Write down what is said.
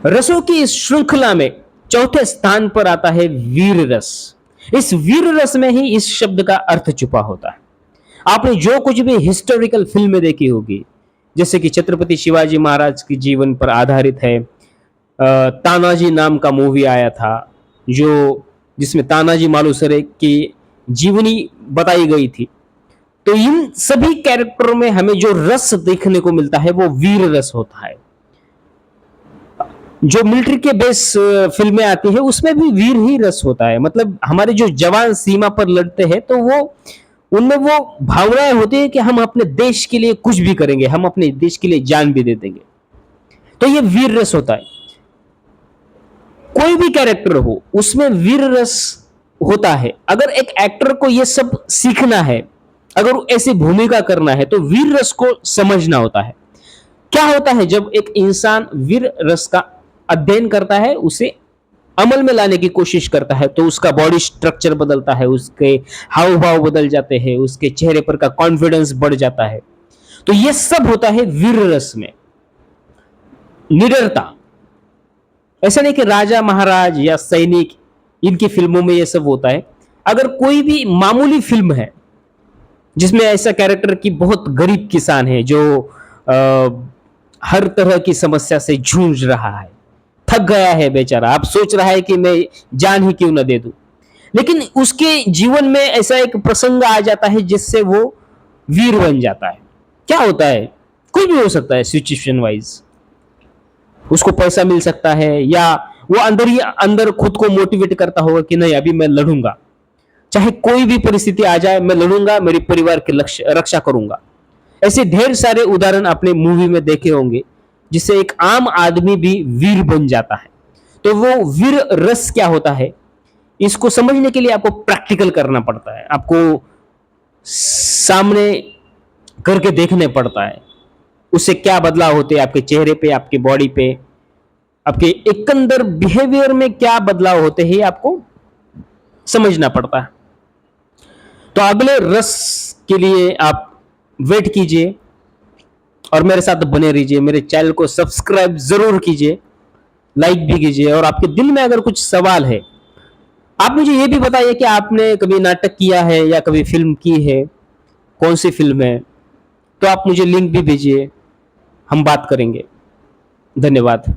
रसों की इस श्रृंखला में चौथे स्थान पर आता है वीर रस। इस वीर रस में ही इस शब्द का अर्थ छुपा होता है। आपने जो कुछ भी हिस्टोरिकल फिल्में देखी होगी, जैसे कि छत्रपति शिवाजी महाराज के जीवन पर आधारित है, तानाजी नाम का मूवी आया था, जो जिसमें तानाजी मालुसरे की जीवनी बताई गई थी। तो इन सभी कैरेक्टरों में हमें जो रस देखने को मिलता है वो वीर रस होता है। जो मिलिट्री के बेस फिल्में आती है उसमें भी वीर ही रस होता है। मतलब हमारे जो जवान सीमा पर लड़ते हैं तो वो उनमें वो भावनाएं होती है कि हम अपने देश के लिए कुछ भी करेंगे, हम अपने देश के लिए जान भी दे देंगे। तो ये वीर रस होता है। कोई भी कैरेक्टर हो उसमें वीर रस होता है। अगर एक एक्टर को ये सब सीखना है, अगर ऐसी भूमिका करना है, तो वीर रस को समझना होता है। क्या होता है जब एक इंसान वीर रस का अध्ययन करता है, उसे अमल में लाने की कोशिश करता है, तो उसका बॉडी स्ट्रक्चर बदलता है, उसके हाव भाव बदल जाते हैं, उसके चेहरे पर का कॉन्फिडेंस बढ़ जाता है। तो ये सब होता है वीर रस में। निडरता, ऐसा नहीं कि राजा महाराज या सैनिक इनकी फिल्मों में ये सब होता है। अगर कोई भी मामूली फिल्म है जिसमें ऐसा कैरेक्टर की बहुत गरीब किसान है जो हर तरह की समस्या से जूझ रहा है, थक गया है बेचारा, आप सोच रहा है कि मैं जान ही क्यों ना दे दूं, लेकिन उसके जीवन में ऐसा एक प्रसंग आ जाता है जिससे वो वीर बन जाता है। क्या होता है, कोई भी हो सकता है सिचुएशन वाइज। उसको पैसा मिल सकता है, या वो अंदर ही अंदर खुद को मोटिवेट करता होगा कि नहीं अभी मैं लड़ूंगा, चाहे कोई भी परिस्थिति आ जाए मैं लड़ूंगा, मेरे परिवार की रक्षा करूंगा। ऐसे ढेर सारे उदाहरण आपने मूवी में देखे होंगे जिससे एक आम आदमी भी वीर बन जाता है। तो वो वीर रस क्या होता है, इसको समझने के लिए आपको प्रैक्टिकल करना पड़ता है, आपको सामने करके देखने पड़ता है। उससे क्या बदलाव होते हैं आपके चेहरे पे, आपके बॉडी पे, आपके एक अंदर बिहेवियर में क्या बदलाव होते हैं, आपको समझना पड़ता है। तो अगले रस के लिए आप वेट कीजिए और मेरे साथ बने रहिए। मेरे चैनल को सब्सक्राइब जरूर कीजिए, लाइक भी कीजिए, और आपके दिल में अगर कुछ सवाल है आप मुझे ये भी बताइए कि आपने कभी नाटक किया है या कभी फिल्म की है, कौन सी फिल्म है, तो आप मुझे लिंक भी भेजिए, हम बात करेंगे। धन्यवाद।